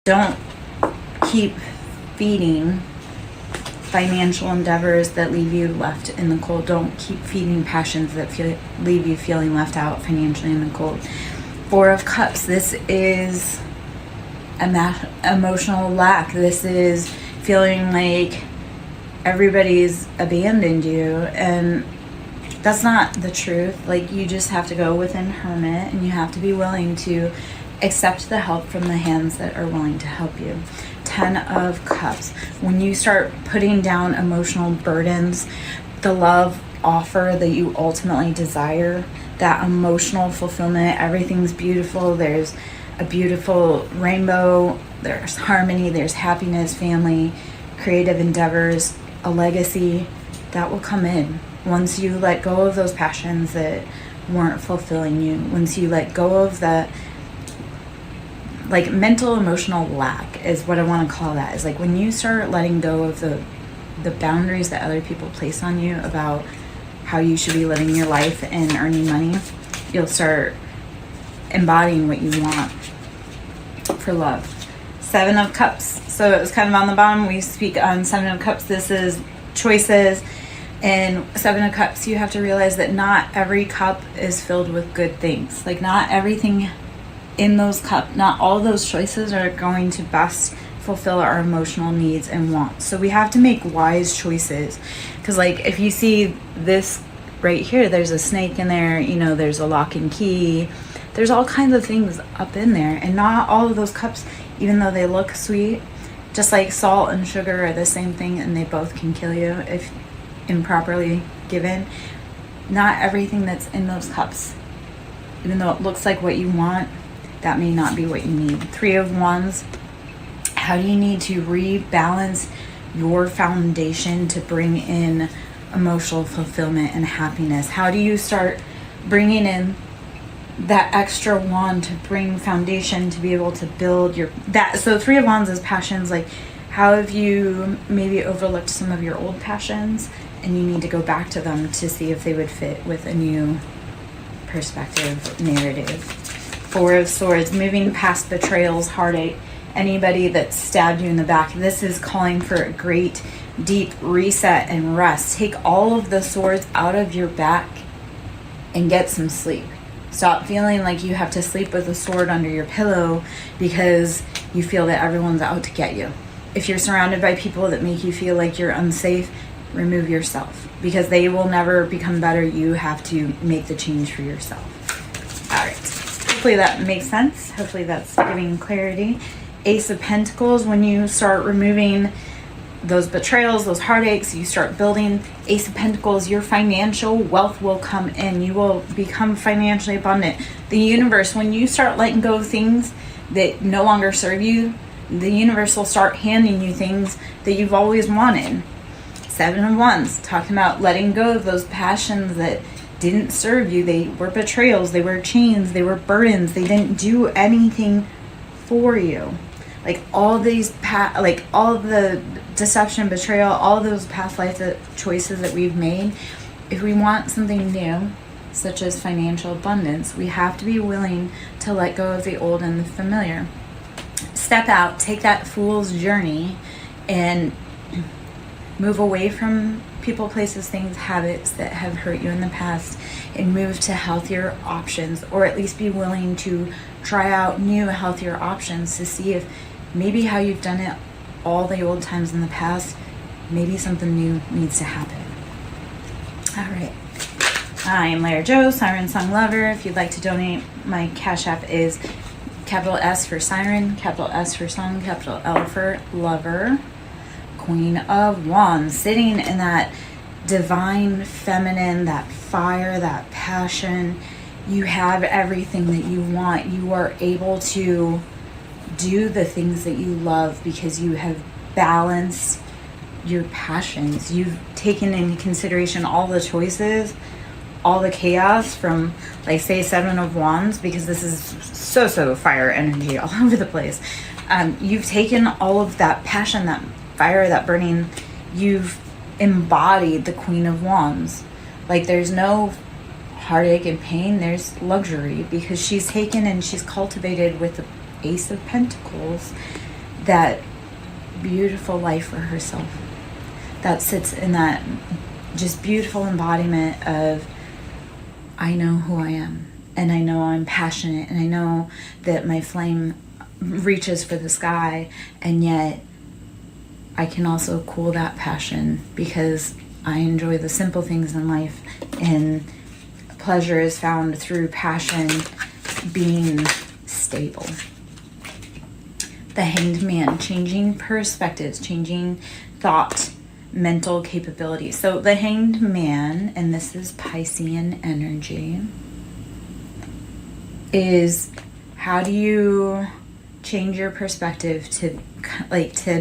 Don't keep feeding financial endeavors that leave you left in the cold. Don't keep feeding passions that leave you feeling left out financially in the cold. Four of Cups, this is emotional lack. This is feeling like everybody's abandoned you, and that's not the truth. Like, you just have to go within hermit, and you have to be willing to accept the help from the hands that are willing to help you. 10 of Cups, when you start putting down emotional burdens, the love offer that you ultimately desire, that emotional fulfillment, everything's beautiful, there's a beautiful rainbow, there's harmony, there's happiness, family, creative endeavors, a legacy, that will come in once you let go of those passions that weren't fulfilling you, once you let go of the like mental emotional lack is what I want to call that. Is like when you start letting go of the boundaries that other people place on you about how you should be living your life and earning money, you'll start embodying what you want for love. 7 of Cups, so it was kind of on the bottom. We speak on 7 of Cups. This is choices. And 7 of Cups, you have to realize that not every cup is filled with good things. Like, not everything in those cups, not all those choices are going to best fulfill our emotional needs and wants. So we have to make wise choices. Because, like, if you see this right here, there's a snake in there, you know, there's a lock and key, there's all kinds of things up in there. And not all of those cups, even though they look sweet, just like salt and sugar are the same thing, and they both can kill you if improperly given. Not everything that's in those cups, even though it looks like what you want, that may not be what you need. 3 of Wands, how do you need to rebalance your foundation to bring in emotional fulfillment and happiness? How do you start bringing in that extra wand to bring foundation to be able to build your that? So 3 of Wands is passions. Like, how have you maybe overlooked some of your old passions, and you need to go back to them to see if they would fit with a new perspective, narrative. 4 of Swords, moving past betrayals, heartache, anybody that stabbed you in the back. This is calling for a great deep reset and rest. Take all of the swords out of your back and get some sleep. Stop feeling like you have to sleep with a sword under your pillow because you feel that everyone's out to get you. If you're surrounded by people that make you feel like you're unsafe, remove yourself, because they will never become better. You have to make the change for yourself. All right. Hopefully that makes sense. Hopefully that's giving clarity. Ace of Pentacles, when you start removing those betrayals, those heartaches, you start building. Ace of Pentacles, your financial wealth will come in. You will become financially abundant. The universe, when you start letting go of things that no longer serve you, the universe will start handing you things that you've always wanted. 7 of Wands, talking about letting go of those passions that didn't serve you. They were betrayals, they were chains, they were burdens, they didn't do anything for you. Like all these like all the deception, betrayal, all those past life choices that we've made, if we want something new, such as financial abundance, we have to be willing to let go of the old and the familiar. Step out, take that fool's journey, and move away from people, places, things, habits that have hurt you in the past, and move to healthier options, or at least be willing to try out new, healthier options to see if maybe how you've done it all the old times in the past, maybe something new needs to happen. All right. I am Lara Jo, SirenSong Lover. If you'd like to donate, my Cash App is capital S for Siren, capital S for Song, capital L for Lover. Queen of Wands, sitting in that divine feminine, that fire, that passion. You have everything that you want. You are able to do the things that you love because you have balanced your passions. You've taken into consideration all the choices, all the chaos from, like, say, 7 of Wands, because this is so fire energy all over the place. You've taken all of that passion, that fire, that burning, you've embodied the Queen of Wands. Like, there's no heartache and pain, there's luxury, because she's taken and she's cultivated with the Ace of Pentacles that beautiful life for herself, that sits in that just beautiful embodiment of, I know who I am, and I know I'm passionate, and I know that my flame reaches for the sky, and yet I can also cool that passion because I enjoy the simple things in life, and pleasure is found through passion being stable. The Hanged Man, changing perspectives, changing thought, mental capability. So the Hanged Man, and this is Piscean energy, is how do you change your perspective to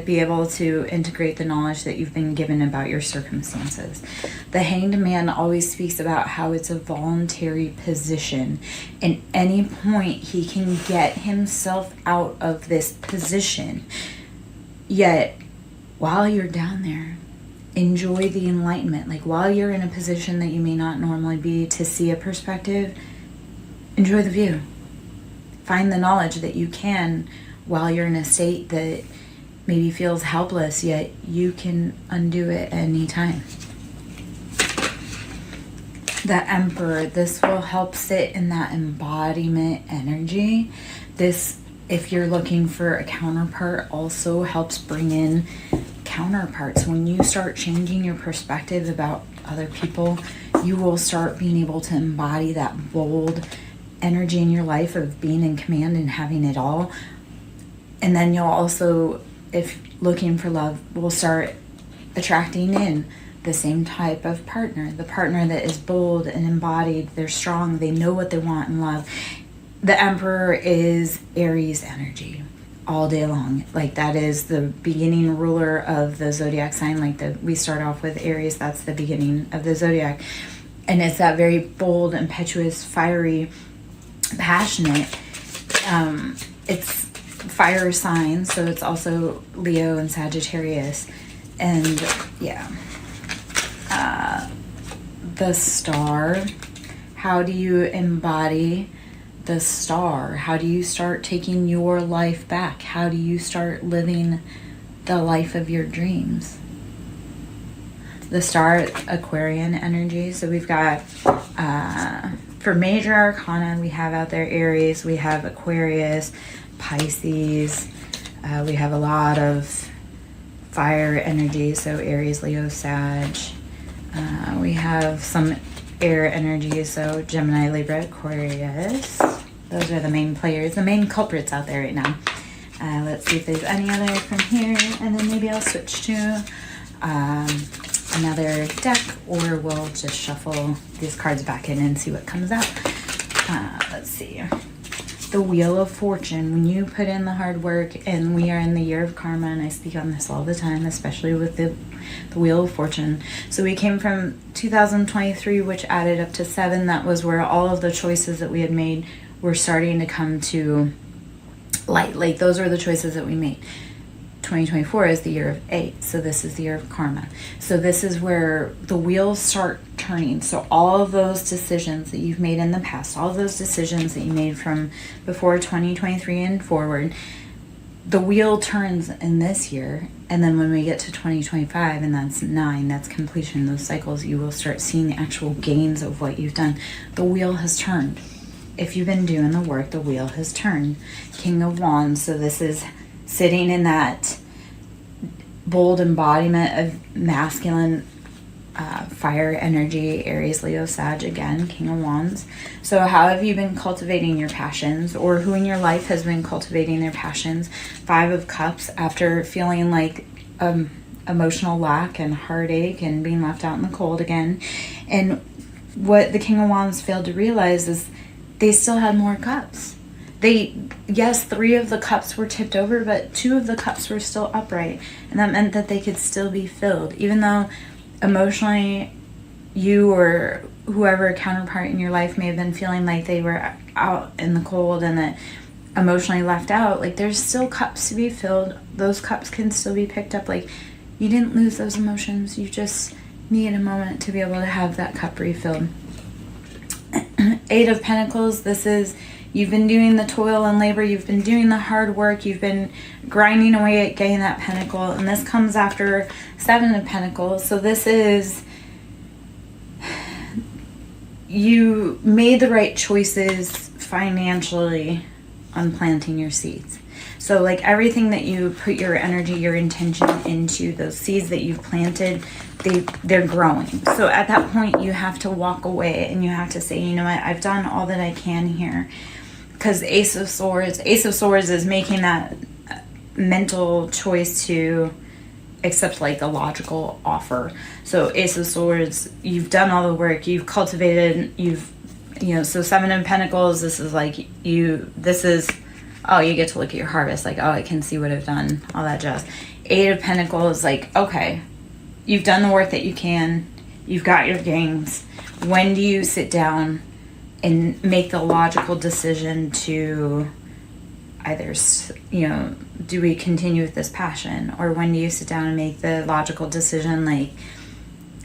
be able to integrate the knowledge that you've been given about your circumstances. The Hanged Man always speaks about how it's a voluntary position. At any point he can get himself out of this position. Yet while you're down there, enjoy the enlightenment. Like while you're in a position that you may not normally be to see a perspective, enjoy the view. Find the knowledge that you can while you're in a state that maybe feels helpless, yet you can undo it at any time. The Emperor, this will help sit in that embodiment energy. This, if you're looking for a counterpart, also helps bring in counterparts. When you start changing your perspective about other people, you will start being able to embody that bold energy in your life of being in command and having it all. And then you'll also, if looking for love, will start attracting in the same type of partner, the partner that is bold and embodied, they're strong, they know what they want in love. The Emperor is Aries energy all day long. Like that is the beginning ruler of the zodiac sign. We start off with Aries, that's the beginning of the zodiac. And it's that very bold, impetuous, fiery, passionate. It's fire sign, so it's also Leo and Sagittarius. And yeah, the Star, how do you embody the star? How do you start taking your life back? How do you start living the life of your dreams? The Star, Aquarian energy. So we've got for major arcana, we have out there Aries, we have Aquarius, Pisces, we have a lot of fire energy, so Aries, Leo, Sag. We have some air energy, so Gemini, Libra, Aquarius. Those are the main players, the main culprits out there right now. Let's see if there's any other from here, and then maybe I'll switch to another deck, or we'll just shuffle these cards back in and see what comes out. Let's see. The Wheel of Fortune. When you put in the hard work, and we are in the year of karma, and I speak on this all the time, especially with the Wheel of Fortune. So we came from 2023, which added up to 7. That was where all of the choices that we had made were starting to come to light. Like those are the choices that we made. 2024 is the year of 8, so this is the year of karma. So this is where the wheels start turning. So all of those decisions that you've made in the past, all of those decisions that you made from before 2023 and forward, the wheel turns in this year. And then when we get to 2025, and that's 9, that's completion, those cycles, you will start seeing the actual gains of what you've done. The wheel has turned. If you've been doing the work, the wheel has turned. King of Wands, so this is sitting in that bold embodiment of masculine fire energy, Aries, Leo, Sag, again, King of Wands. So how have you been cultivating your passions, or who in your life has been cultivating their passions? 5 of Cups, after feeling like emotional lack and heartache and being left out in the cold again. And what the King of Wands failed to realize is they still had more cups. Yes, 3 of the cups were tipped over, but 2 of the cups were still upright. And that meant that they could still be filled. Even though emotionally you or whoever counterpart in your life may have been feeling like they were out in the cold and that emotionally left out, like there's still cups to be filled. Those cups can still be picked up. Like you didn't lose those emotions. You just need a moment to be able to have that cup refilled. 8 of Pentacles, this is You've been doing the toil and labor. You've been doing the hard work. You've been grinding away at getting that pentacle. And this comes after 7 of Pentacles. So this is, you made the right choices financially on planting your seeds. So like everything that you put your energy, your intention into, those seeds that you've planted, they're growing. So at that point you have to walk away and you have to say, you know what, I've done all that I can here. Because Ace of Swords is making that mental choice to accept like a logical offer. So Ace of Swords, you've done all the work, you've cultivated, so 7 of Pentacles, this is like you get to look at your harvest, like, oh, I can see what I've done, all that jazz. 8 of Pentacles, like, okay, you've done the work that you can, you've got your gains. When do you sit down and make the logical decision to either, do we continue with this passion? Or when do you sit down and make the logical decision, like,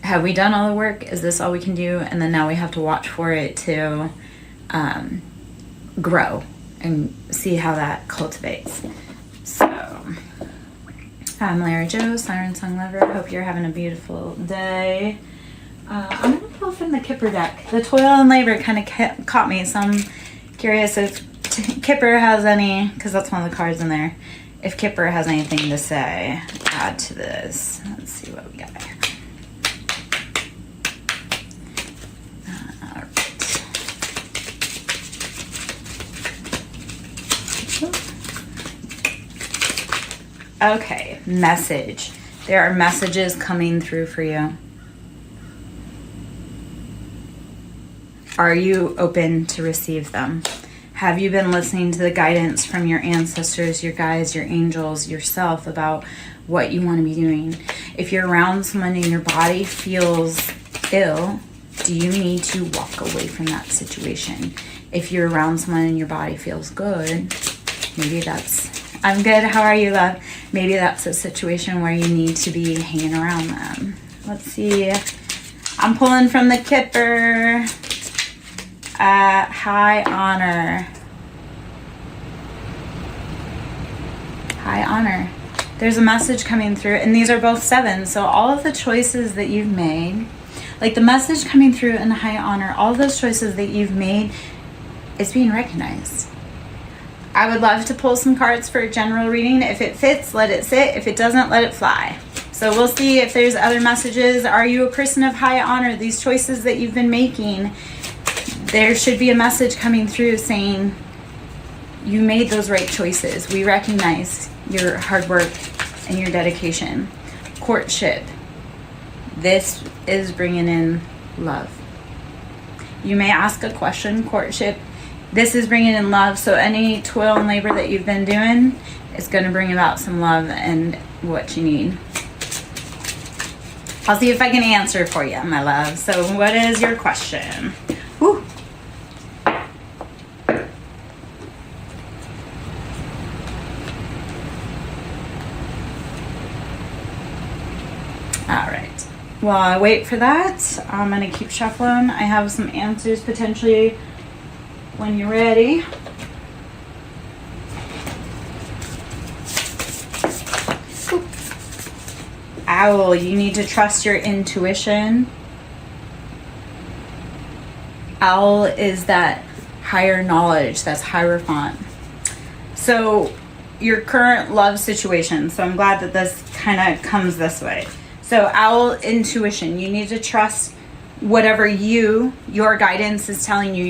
have we done all the work? Is this all we can do? And then now we have to watch for it to grow and see how that cultivates. So, I'm Lara Jo, SirenSong Lover. Hope you're having a beautiful day. I'm going to pull from the Kipper deck. The Toil and Labor kind of caught me, so I'm curious if Kipper has any, because that's one of the cards in there, if Kipper has anything to say, add to this. Let's see what we got here. Okay, message. There are messages coming through for you. Are you open to receive them? Have you been listening to the guidance from your ancestors, your guides, your angels, yourself about what you want to be doing? If you're around someone and your body feels ill, do you need to walk away from that situation? If you're around someone and your body feels good, maybe that's, I'm good, how are you, love? Maybe that's a situation where you need to be hanging around them. Let's see. I'm pulling from the Kipper. High honor. High honor. There's a message coming through, and these are both 7. So all of the choices that you've made, like the message coming through in high honor, all of those choices that you've made is being recognized. I would love to pull some cards for a general reading. If it fits, let it sit. If it doesn't, let it fly. So we'll see if there's other messages. Are you a person of high honor? These choices that you've been making, there should be a message coming through saying you made those right choices. We recognize your hard work and your dedication. Courtship. This is bringing in love. You may ask a question, courtship. This is bringing in love. So any toil and labor that you've been doing is going to bring about some love and what you need. I'll see if I can answer for you, my love. So what is your question? Whew. All right. While I wait for that, I'm going to keep shuffling. I have some answers potentially when you're ready. Ooh. Owl, you need to trust your intuition. Owl is that higher knowledge, that's Hierophant. So your current love situation, so I'm glad that this kind of comes this way. So owl, intuition, you need to trust whatever your guidance is telling you.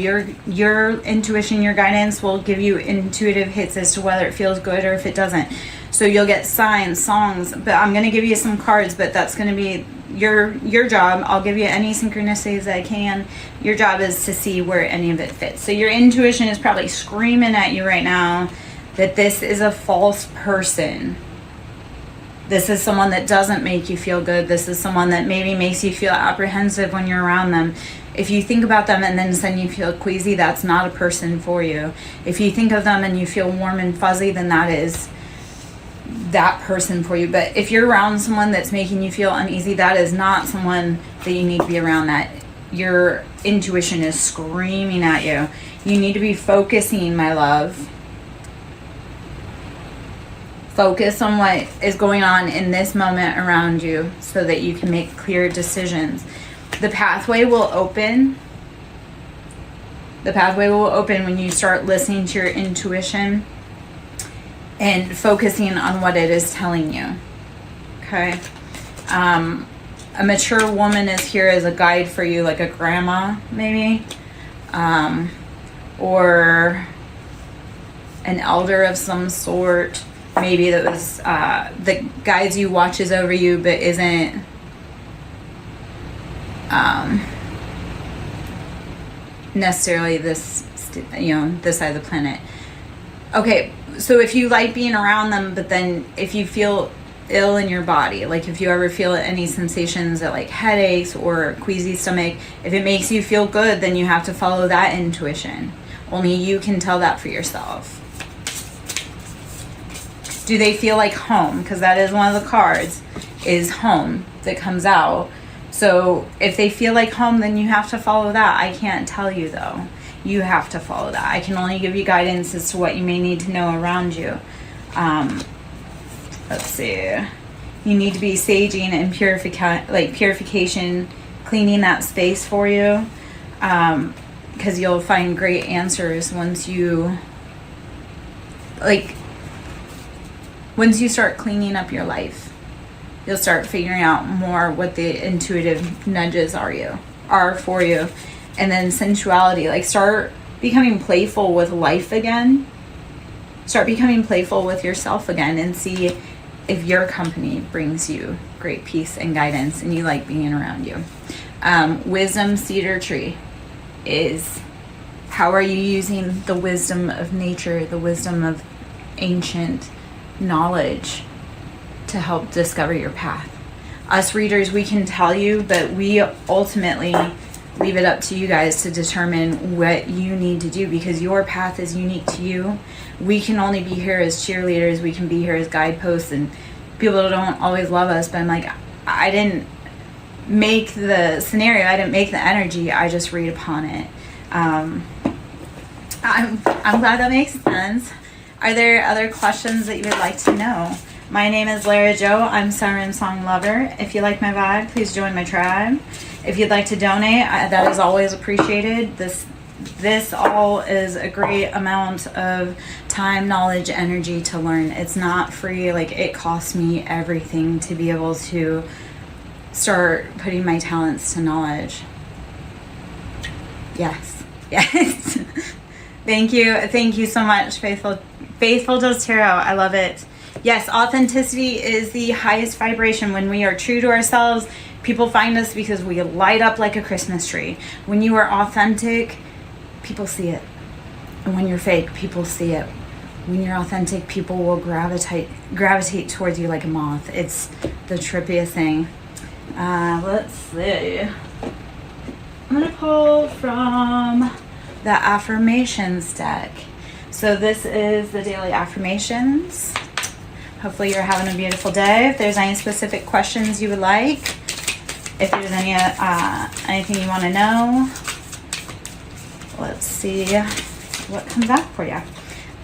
Your intuition, your guidance will give you intuitive hits as to whether it feels good or if it doesn't. So you'll get signs, songs, but I'm going to give you some cards, but that's going to be your job. I'll give you any synchronicities I can. Your job is to see where any of it fits. So your intuition is probably screaming at you right now that this is a false person. This is someone that doesn't make you feel good. This is someone that maybe makes you feel apprehensive when you're around them. If you think about them and then suddenly you feel queasy, that's not a person for you. If you think of them and you feel warm and fuzzy, then that is that person for you. But if you're around someone that's making you feel uneasy, that is not someone that you need to be around. That your intuition is screaming at you. You need to be focusing, my love. Focus on what is going on in this moment around you so that you can make clear decisions. The pathway will open. The pathway will open when you start listening to your intuition and focusing on what it is telling you. Okay? A mature woman is here as a guide for you, like a grandma, maybe. Or an elder of some sort. Maybe that was that guides you, watches over you, but isn't necessarily this, this side of the planet. Okay, so if you like being around them, but then if you feel ill in your body, like if you ever feel any sensations of like headaches or queasy stomach, if it makes you feel good, then you have to follow that intuition. Only you can tell that for yourself. Do they feel like home? Because that is one of the cards, is home, that comes out. So if they feel like home, then you have to follow that. I can't tell you though. You have to follow that. I can only give you guidance as to what you may need to know around you. Let's see. You need to be saging and purification, cleaning that space for you. Because you'll find great answers once you start cleaning up your life. You'll start figuring out more what the intuitive nudges are for you. And then sensuality, like start becoming playful with life again. Start becoming playful with yourself again and see if your company brings you great peace and guidance and you like being around you. Wisdom cedar tree is, how are you using the wisdom of nature, the wisdom of ancient knowledge to help discover your path? Us readers, we can tell you, but we ultimately leave it up to you guys to determine what you need to do, because your path is unique to you. We can only be here as cheerleaders. We can be here as guideposts, and people don't always love us, but I'm like, I didn't make the scenario. I didn't make the energy. I just read upon it. I'm glad that makes sense. Are there other questions that you would like to know? My name is Lara Jo. I'm SirenSong Lover. If you like my vibe, please join my tribe. If you'd like to donate, that is always appreciated. This all is a great amount of time, knowledge, energy to learn. It's not free. Like, it costs me everything to be able to start putting my talents to knowledge. Yes. Thank you so much, Faithful Does Tarot. I love it. Yes, authenticity is the highest vibration. When we are true to ourselves, people find us because we light up like a Christmas tree. When you are authentic, people see it. And when you're fake, people see it. When you're authentic, people will gravitate towards you like a moth. It's the trippiest thing. Let's see. I'm going to pull from the affirmations deck. So this is the daily affirmations. Hopefully you're having a beautiful day. If there's any specific questions you would like, if there's anything you want to know, let's see what comes out for you.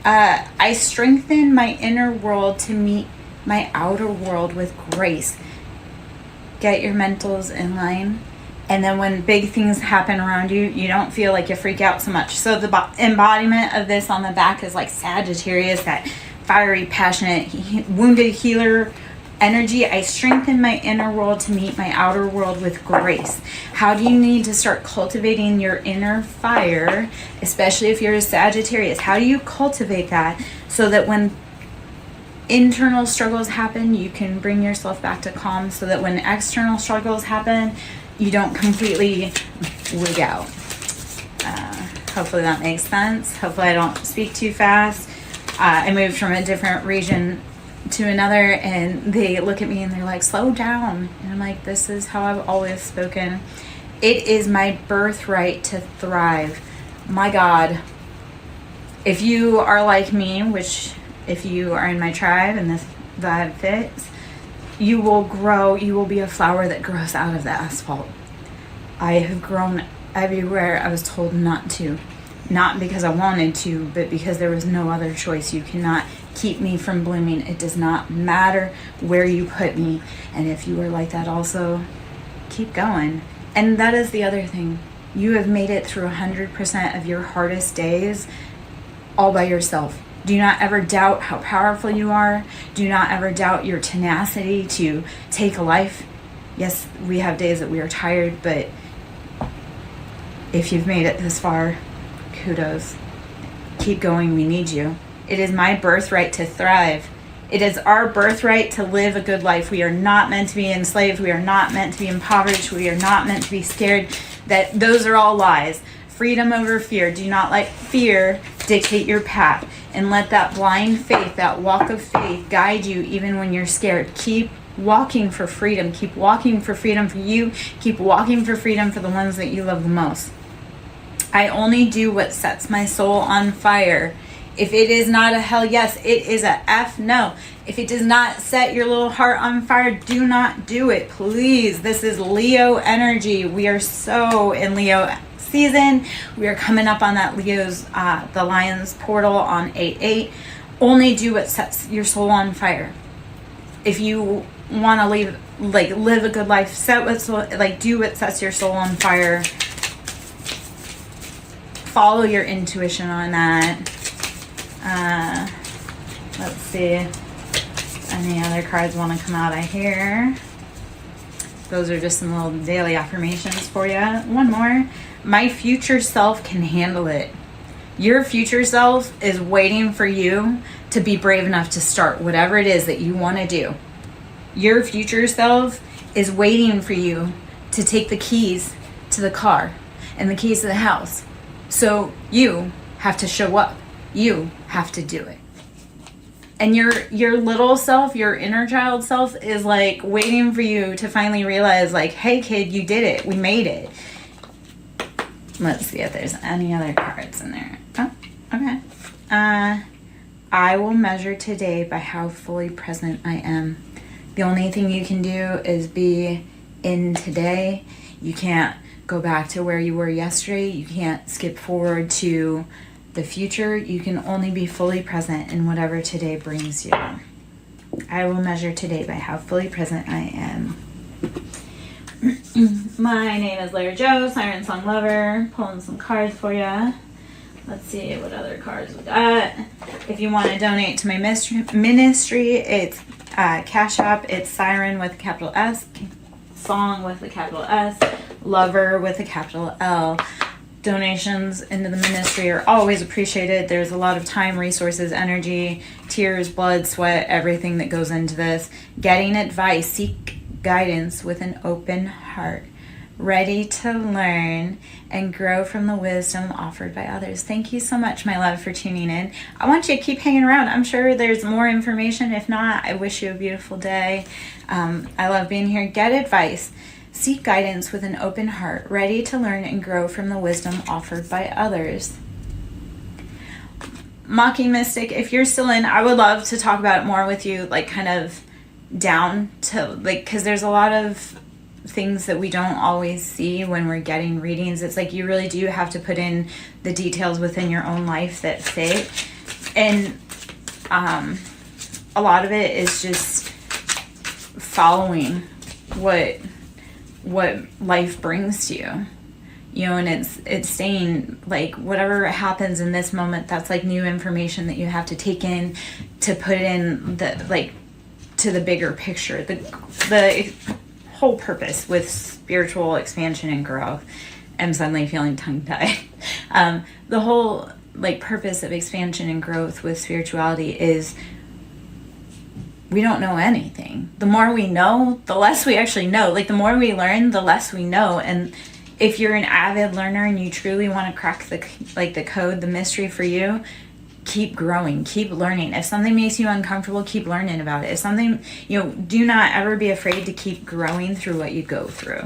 I strengthen my inner world to meet my outer world with grace. Get your mentals in line. And then when big things happen around you, you don't feel like you freak out so much. So the embodiment of this on the back is like Sagittarius, that fiery, passionate, wounded healer energy. I strengthen my inner world to meet my outer world with grace. How do you need to start cultivating your inner fire, especially if you're a Sagittarius? How do you cultivate that so that when internal struggles happen, you can bring yourself back to calm, so that when external struggles happen, you don't completely wig out? Hopefully that makes sense. Hopefully I don't speak too fast. I moved from a different region to another, and they look at me and they're like, slow down. And I'm like, this is how I've always spoken. It is my birthright to thrive. My God, if you are like me, which if you are in my tribe and this vibe fits, you will grow. You will be a flower that grows out of the asphalt. I have grown everywhere I was told not to. Not because I wanted to, but because there was no other choice. You cannot keep me from blooming. It does not matter where you put me. And if you were like that also, keep going. And that is the other thing. You have made it through 100% of your hardest days all by yourself. Do not ever doubt how powerful you are. Do not ever doubt your tenacity to take a life. Yes, we have days that we are tired, but if you've made it this far, kudos. Keep going. We need you. It is my birthright to thrive. It is our birthright to live a good life. We are not meant to be enslaved. We are not meant to be impoverished. We are not meant to be scared. Those are all lies. Freedom over fear. Do not let fear dictate your path. And let that blind faith, that walk of faith, guide you even when you're scared. Keep walking for freedom. Keep walking for freedom for you. Keep walking for freedom for the ones that you love the most. I only do what sets my soul on fire. If it is not a hell yes, it is a F no. If it does not set your little heart on fire, do not do it, please. This is Leo energy. We are so in Leo season. We are coming up on that Leo's, the Lion's portal on 8/8. Only do what sets your soul on fire. If you want to live a good life, do what sets your soul on fire. Follow your intuition on that. Let's see. Any other cards want to come out of here? Those are just some little daily affirmations for you. One more. My future self can handle it. Your future self is waiting for you to be brave enough to start whatever it is that you want to do. Your future self is waiting for you to take the keys to the car and the keys to the house. So you have to show up. You have to do it. And your little self, your inner child self is like waiting for you to finally realize like, hey kid, you did it. We made it. Let's see if there's any other cards in there. Oh, okay. I will measure today by how fully present I am. The only thing you can do is be in today. You can't go back to where you were yesterday. You can't skip forward to the future. You can only be fully present in whatever today brings you. I will measure today by how fully present I am. My name is Larry Joe, SirenSong lover. Pulling some cards for you. Let's see what other cards we got. If you want to donate to my ministry, it's Cash App. It's Siren with a capital S, Song with a capital S, Lover with a capital L. Donations into the ministry are always appreciated. There's a lot of time, resources, energy, tears, blood, sweat, everything that goes into this. Getting advice, seek guidance with an open heart, ready to learn and grow from the wisdom offered by others. Thank you so much, my love, for tuning in. I want you to keep hanging around. I'm sure there's more information. If not, I wish you a beautiful day. I love being here. Get advice. Seek guidance with an open heart, ready to learn and grow from the wisdom offered by others. Mocking Mystic, if you're still in, I would love to talk about it more with you, like kind of down to, like, because there's a lot of things that we don't always see when we're getting readings. It's like you really do have to put in the details within your own life that fit. And a lot of it is just following what life brings to you, you know, and it's saying like whatever happens in this moment, that's like new information that you have to take in to put in the, like, to the bigger picture, the whole purpose with spiritual expansion and growth. I'm suddenly feeling tongue-tied. The whole like purpose of expansion and growth with spirituality is we don't know anything. The more we know, the less we actually know. Like the more we learn, the less we know. And if you're an avid learner and you truly want to crack the code, the mystery for you, keep growing, keep learning. If something makes you uncomfortable, keep learning about it. If something, do not ever be afraid to keep growing through what you go through.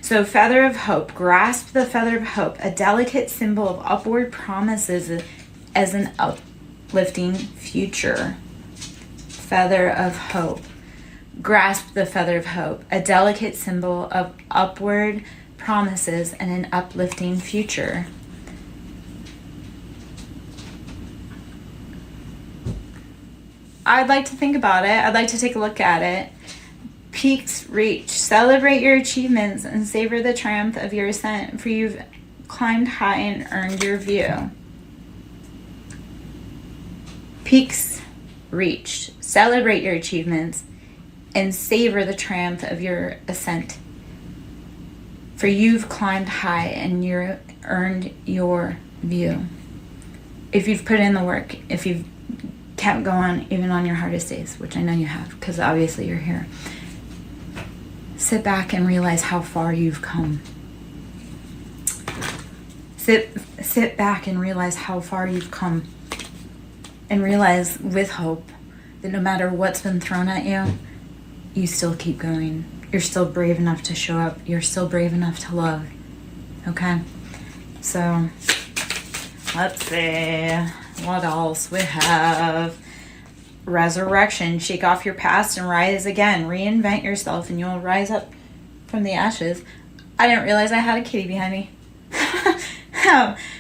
So feather of hope, grasp the feather of hope, a delicate symbol of upward promises as an uplifting future. Feather of hope. Grasp the feather of hope, a delicate symbol of upward promises, and an uplifting future. I'd like to think about it. I'd like to take a look at it. Peaks reached. Celebrate your achievements and savor the triumph of your ascent, for you've climbed high and earned your view. Peaks reached. Celebrate your achievements and savor the triumph of your ascent, for you've climbed high and you've earned your view. If you've put in the work, if you've kept going even on your hardest days, which I know you have, because obviously you're here, sit back and realize how far you've come. Sit back and realize how far you've come. And realize with hope that no matter what's been thrown at you, you still keep going. You're still brave enough to show up. You're still brave enough to love. Okay? So, let's see. What else we have? Resurrection. Shake off your past and rise again. Reinvent yourself and you'll rise up from the ashes. I didn't realize I had a kitty behind me.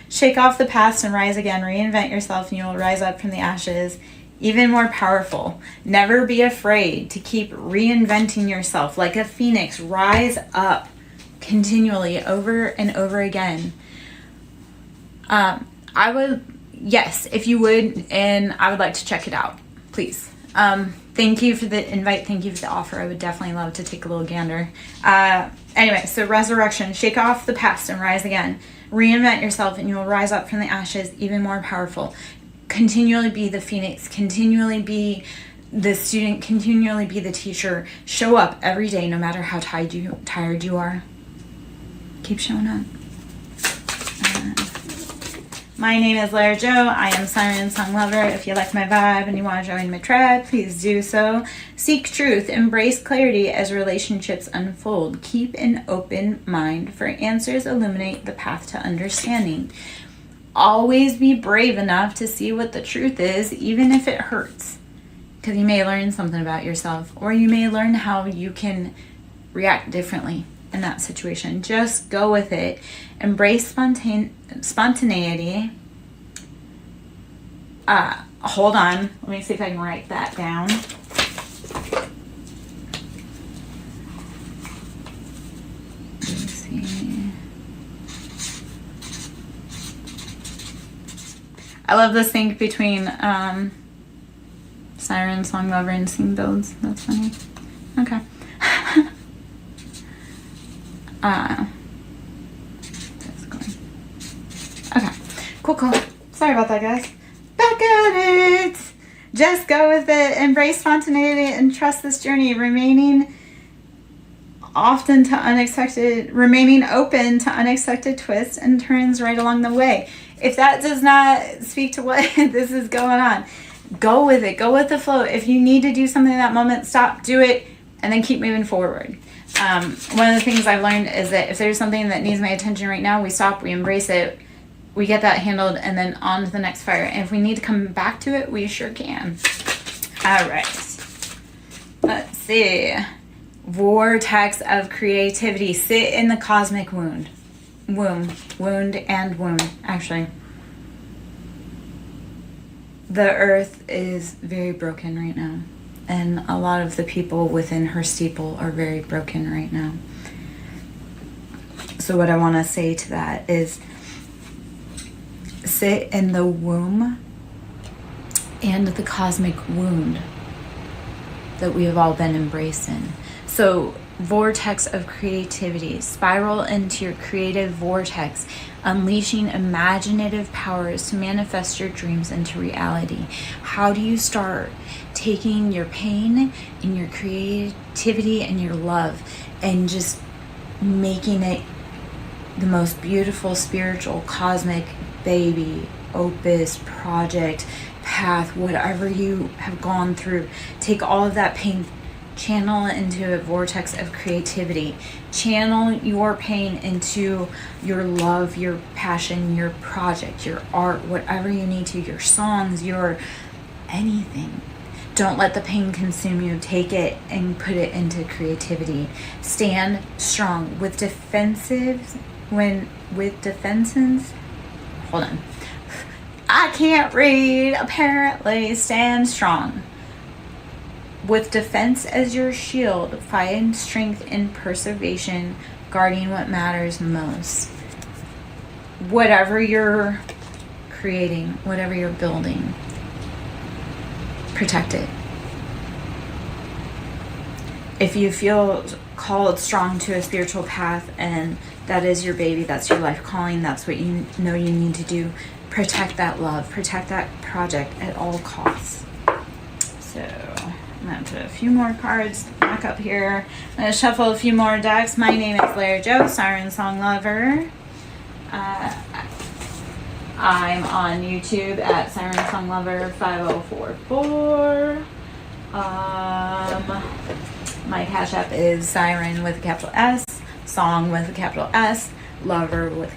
Shake off the past and rise again. Reinvent yourself and you will rise up from the ashes. Even more powerful. Never be afraid to keep reinventing yourself like a phoenix. Rise up continually over and over again. I would, yes, if you would, and I would like to check it out, please. Thank you for the invite. Thank you for the offer. I would definitely love to take a little gander. Anyway, so resurrection. Shake off the past and rise again. Reinvent yourself and you will rise up from the ashes even more powerful. Continually be the phoenix. Continually be the student. Continually be the teacher. Show up every day no matter how tired you are. Keep showing up. My name is Lara Jo. I am SirenSong Lover. If you like my vibe and you want to join my tribe, please do so. Seek truth. Embrace clarity as relationships unfold. Keep an open mind, for answers illuminate the path to understanding. Always be brave enough to see what the truth is, even if it hurts. Because you may learn something about yourself, or you may learn how you can react differently in that situation. Just go with it. Embrace spontaneity. Hold on. Let me see if I can write that down. Let's see. I love the sync between SirenSong Lover and Sing Builds. That's funny. Okay. That's going. Okay. Cool. Sorry about that, guys. Back at it. Just go with it. Embrace spontaneity and trust this journey. Remaining open to unexpected twists and turns right along the way. If that does not speak to what this is going on, go with it. Go with the flow. If you need to do something in that moment, stop, do it, and then keep moving forward. One of the things I've learned is that if there's something that needs my attention right now, we stop, we embrace it, we get that handled, and then on to the next fire. And if we need to come back to it, we sure can. All right. Let's see. Vortex of creativity. Sit in the cosmic wound, actually. The earth is very broken right now. And a lot of the people within her steeple are very broken right now. So what I want to say to that is, sit in the womb and the cosmic wound that we have all been embraced in. So vortex of creativity. Spiral into your creative vortex, unleashing imaginative powers to manifest your dreams into reality. How do you start? Taking your pain and your creativity and your love and just making it the most beautiful, spiritual, cosmic baby, opus, project, path, whatever you have gone through. Take all of that pain, channel it into a vortex of creativity. Channel your pain into your love, your passion, your project, your art, whatever you need to, your songs, your anything. Don't let the pain consume you. Take it and put it into creativity. Stand strong. With defensives, hold on. I can't read, apparently. Stand strong. With defense as your shield, find strength in preservation, guarding what matters most. Whatever you're creating, whatever you're building, protect it. If you feel called strong to a spiritual path and that is your baby, that's your life calling, that's what you know you need to do, protect that love, protect that project at all costs. So I'm going to put a few more cards back up here. I'm going to shuffle a few more decks. My name is Blair Joe, SirenSong Lover. I'm on YouTube at SirenSong Lover 5044. My Cash App is Siren with a capital S, Song with a capital S, Lover with